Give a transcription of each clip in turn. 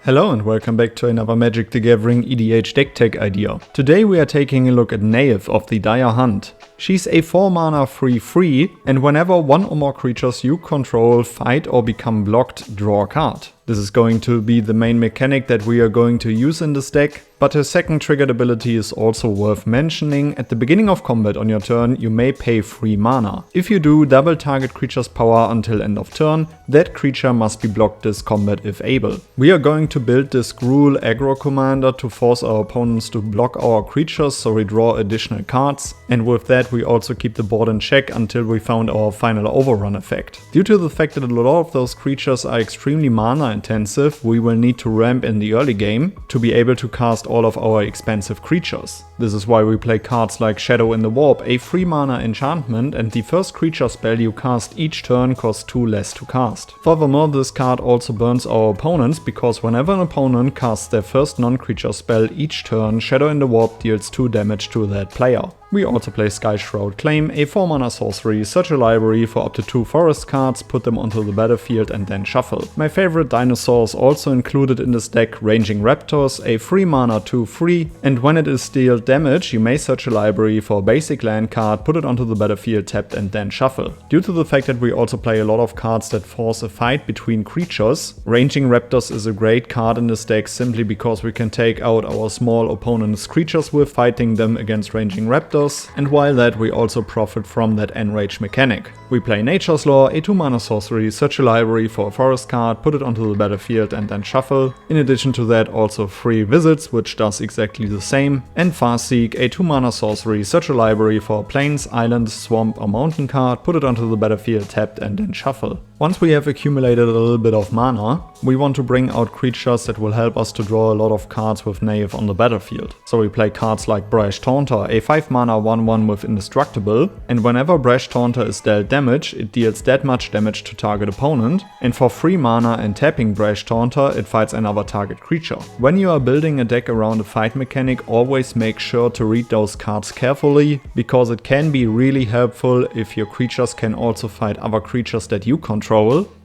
Hello and welcome back to another Magic the Gathering EDH deck tech idea. Today we are taking a look at Neyith of the Dire Hunt. She's a 4 mana 3/3 and whenever one or more creatures you control fight or become blocked, draw a card. This is going to be the main mechanic that we are going to use in this deck, but her second triggered ability is also worth mentioning. At the beginning of combat on your turn, you may pay 3 mana. If you do, double target creature's power until end of turn. That creature must be blocked this combat if able. We are going to build this Gruul aggro commander to force our opponents to block our creatures so we draw additional cards, and with that we also keep the board in check until we found our final overrun effect. Due to the fact that a lot of those creatures are extremely mana intensive, we will need to ramp in the early game to be able to cast all of our expensive creatures. This is why we play cards like Shadow in the Warp, a 3 mana enchantment, and the first creature spell you cast each turn costs 2 less to cast. Furthermore, this card also burns our opponents because whenever an opponent casts their first non-creature spell each turn, Shadow in the Warp deals 2 damage to that player. We also play Sky Shroud Claim, a 4 mana sorcery, search a library for up to 2 forest cards, put them onto the battlefield and then shuffle. My favorite dinosaurs also included in this deck: Ranging Raptors, a 3 mana 2/3, and when it is dealt damage you may search a library for a basic land card, put it onto the battlefield tapped and then shuffle. Due to the fact that we also play a lot of cards that force a fight between creatures, Ranging Raptors is a great card in this deck simply because we can take out our small opponent's creatures with fighting them against Ranging Raptors. And while that, we also profit from that enrage mechanic. We play Nature's Law, a 2 mana sorcery, search a library for a forest card, put it onto the battlefield and then shuffle. In addition to that, also 3 Visits, which does exactly the same, and Farseek, a 2 mana sorcery, search a library for a plains, island, swamp or mountain card, put it onto the battlefield tapped and then shuffle. Once we have accumulated a little bit of mana, we want to bring out creatures that will help us to draw a lot of cards with Neyith on the battlefield. So we play cards like Brash Taunter, a 5 mana 1/1 with Indestructible, and whenever Brash Taunter is dealt damage, it deals that much damage to target opponent, and for 3 mana and tapping Brash Taunter, it fights another target creature. When you are building a deck around a fight mechanic, always make sure to read those cards carefully, because it can be really helpful if your creatures can also fight other creatures that you control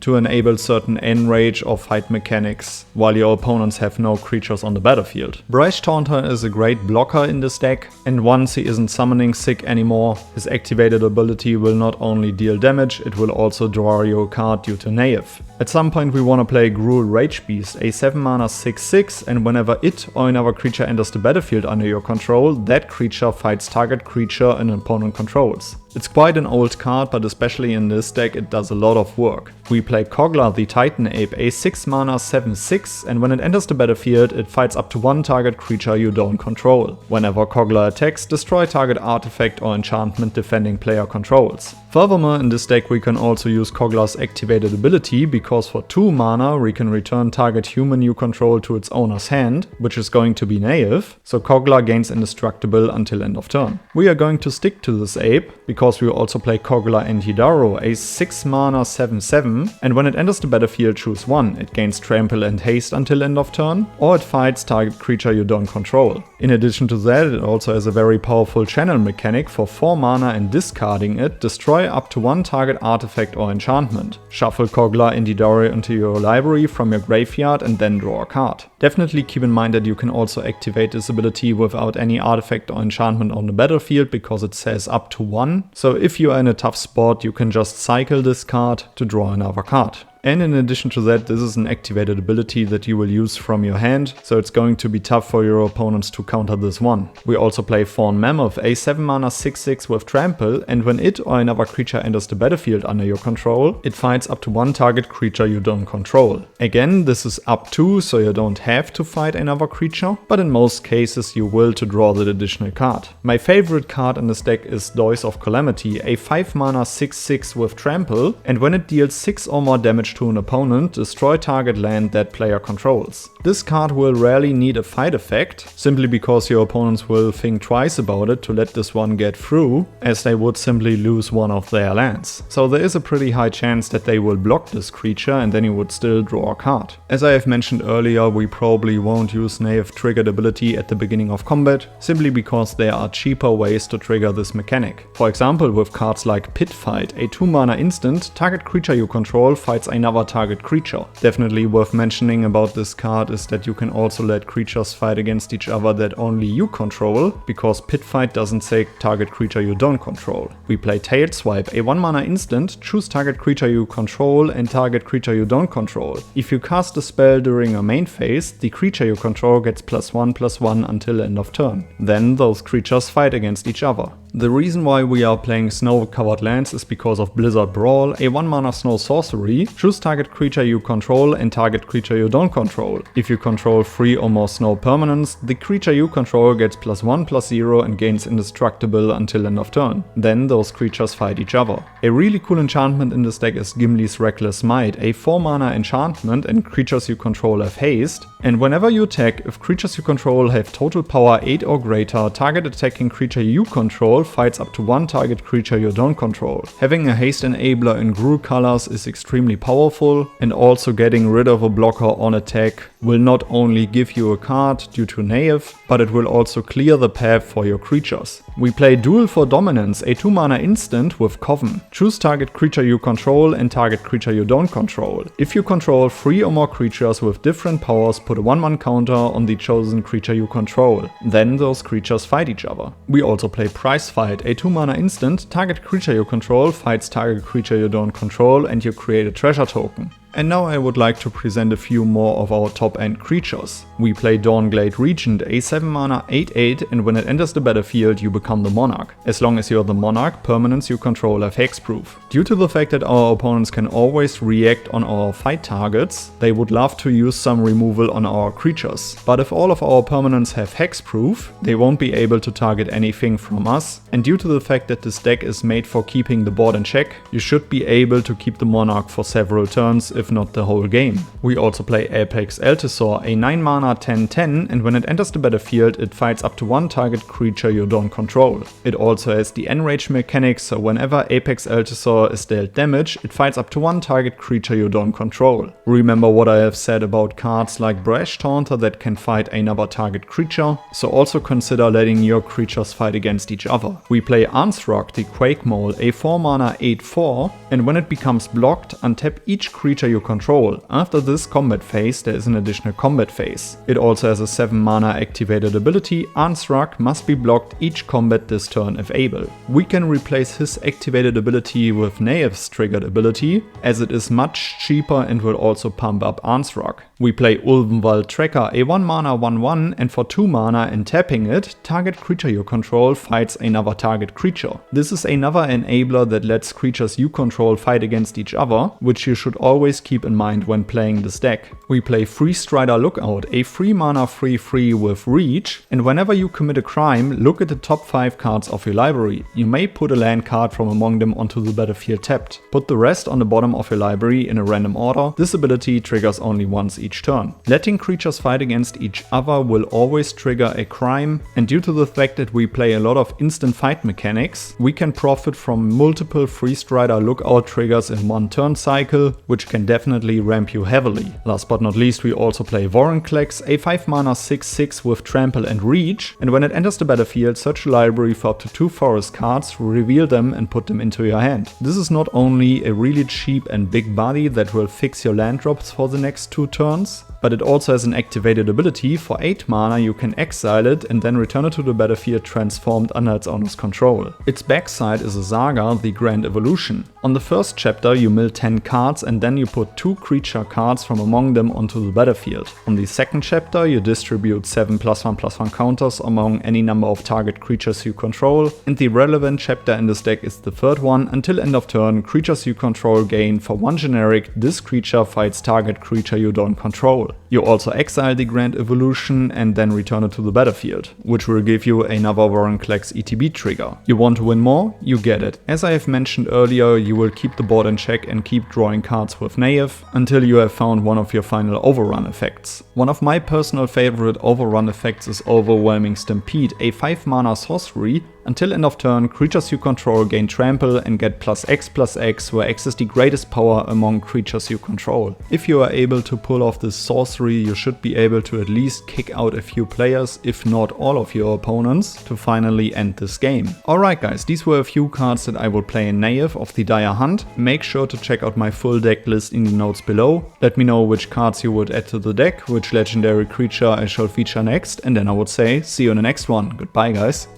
to enable certain enrage or fight mechanics while your opponents have no creatures on the battlefield. Brash Taunter is a great blocker in this deck, and once he isn't summoning sick anymore, his activated ability will not only deal damage, it will also draw you a card due to Neyith. At some point we want to play Gruul Rage Beast, a 7 mana 6/6, and whenever it or another creature enters the battlefield under your control, that creature fights target creature an opponent controls. It's quite an old card, but especially in this deck it does a lot of work. We play Kogla the Titan Ape, a 6 mana 7/6, and when it enters the battlefield it fights up to 1 target creature you don't control. Whenever Kogla attacks, destroy target artifact or enchantment defending player controls. Furthermore, in this deck we can also use Kogla's activated ability, because for 2 mana we can return target human you control to its owner's hand, which is going to be Neyith, so Kogla gains Indestructible until end of turn. We are going to stick to this ape, because we also play Kogla and Hidaro, a 6 mana 7/7, and when it enters the battlefield choose 1, it gains Trample and Haste until end of turn, or it fights target creature you don't control. In addition to that, it also has a very powerful channel mechanic. For 4 mana and discarding it, destroy up to 1 target artifact or enchantment. Shuffle Kogla and Hidaro into your library from your graveyard and then draw a card. Definitely keep in mind that you can also activate this ability without any artifact or enchantment on the battlefield, because it says up to 1. So if you are in a tough spot, you can just cycle this card to draw another card. And in addition to that, this is an activated ability that you will use from your hand, so it's going to be tough for your opponents to counter this one. We also play Fawn Mammoth, a 7 mana 6/6 with Trample, and when it or another creature enters the battlefield under your control, it fights up to 1 target creature you don't control. Again, this is up to, so you don't have to fight another creature, but in most cases you will to draw that additional card. My favorite card in this deck is Doise of Calamity, a 5 mana 6/6 with Trample, and when it deals 6 or more damage to an opponent, destroy target land that player controls. This card will rarely need a fight effect, simply because your opponents will think twice about it to let this one get through, as they would simply lose one of their lands. So there is a pretty high chance that they will block this creature and then you would still draw a card. As I have mentioned earlier, we probably won't use Neyith triggered ability at the beginning of combat, simply because there are cheaper ways to trigger this mechanic. For example, with cards like Pit Fight, a 2 mana instant, target creature you control fights another another target creature. Definitely worth mentioning about this card is that you can also let creatures fight against each other that only you control, because Pit Fight doesn't say target creature you don't control. We play Tail Swipe, a 1 mana instant, choose target creature you control and target creature you don't control. If you cast a spell during your main phase, the creature you control gets +1/+1 until end of turn. Then those creatures fight against each other. The reason why we are playing snow-covered lands is because of Blizzard Brawl, a 1 mana snow sorcery. Choose target creature you control and target creature you don't control. If you control 3 or more snow permanents, the creature you control gets +1/+0 and gains indestructible until end of turn. Then those creatures fight each other. A really cool enchantment in this deck is Gimli's Reckless Might, a 4 mana enchantment and creatures you control have haste. And whenever you attack, if creatures you control have total power 8 or greater, target attacking creature you control fights up to 1 target creature you don't control. Having a haste enabler in Gruul colors is extremely powerful, and also getting rid of a blocker on attack will not only give you a card due to Neyith, but it will also clear the path for your creatures. We play Duel for Dominance, a 2 mana instant with Coven. Choose target creature you control and target creature you don't control. If you control 3 or more creatures with different powers, put a 1/1 counter on the chosen creature you control. Then those creatures fight each other. We also play Prize Fight, a 2 mana instant, target creature you control fights target creature you don't control and you create a treasure token. And now I would like to present a few more of our top end creatures. We play Dawnglade Regent, a 7 mana 8/8, and when it enters the battlefield you become the Monarch. As long as you're the Monarch, permanents you control have hexproof. Due to the fact that our opponents can always react on our fight targets, they would love to use some removal on our creatures. But if all of our permanents have hexproof, they won't be able to target anything from us, and due to the fact that this deck is made for keeping the board in check, you should be able to keep the Monarch for several turns, if not the whole game. We also play Apex Altisor, a 9 mana 10/10, and when it enters the battlefield it fights up to 1 target creature you don't control. It also has the Enrage mechanic, so whenever Apex Altisor is dealt damage, it fights up to 1 target creature you don't control. Remember what I have said about cards like Brash Taunter that can fight another target creature, so also consider letting your creatures fight against each other. We play Ansrok, the Quake Mole, a 4 mana 8/4, and when it becomes blocked, untap each creature you control. After this combat phase, there is an additional combat phase. It also has a 7 mana activated ability. Ansrok must be blocked each combat this turn if able. We can replace his activated ability with Neyith's triggered ability, as it is much cheaper and will also pump up Ansrok. We play Ulvenwald Tracker, a 1 mana 1/1, and for 2 mana and tapping it, target creature you control fights another target creature. This is another enabler that lets creatures you control fight against each other, which you should always keep in mind when playing this deck. We play Freestrider Lookout, a 3 mana 3/3 with Reach, and whenever you commit a crime, look at the top 5 cards of your library. You may put a land card from among them onto the battlefield tapped. Put the rest on the bottom of your library in a random order. This ability triggers only once each turn. Letting creatures fight against each other will always trigger a crime, and due to the fact that we play a lot of instant fight mechanics, we can profit from multiple Freestrider Lookout triggers in one turn cycle, which can definitely ramp you heavily. Last but not least, we also play Vorinclex, a 5 mana 6/6 with Trample and Reach, and when it enters the battlefield, search a library for up to 2 forest cards, reveal them and put them into your hand. This is not only a really cheap and big body that will fix your land drops for the next 2 turns, but it also has an activated ability. For 8 mana you can exile it and then return it to the battlefield transformed under its owner's control. Its backside is a saga, the Grand Evolution. On the first chapter you mill 10 cards and then you put 2 creature cards from among them onto the battlefield. On the second chapter you distribute 7 +1/+1 counters among any number of target creatures you control, and the relevant chapter in this deck is the third one. Until end of turn, creatures you control gain for 1 generic, this creature fights target creature you don't control. You also exile the Grand Evolution and then return it to the battlefield, which will give you another Vorinclex ETB trigger. You want to win more? You get it. As I have mentioned earlier, you will keep the board in check and keep drawing cards with Neyith until you have found one of your final overrun effects. One of my personal favorite overrun effects is Overwhelming Stampede, a 5 mana sorcery Until end of turn, creatures you control gain trample and get +X/+X, where X is the greatest power among creatures you control. If you are able to pull off this sorcery, you should be able to at least kick out a few players, if not all of your opponents, to finally end this game. Alright guys, these were a few cards that I would play in Neyith of the Dire Hunt. Make sure to check out my full deck list in the notes below. Let me know which cards you would add to the deck, which legendary creature I shall feature next, and then I would say see you in the next one. Goodbye guys.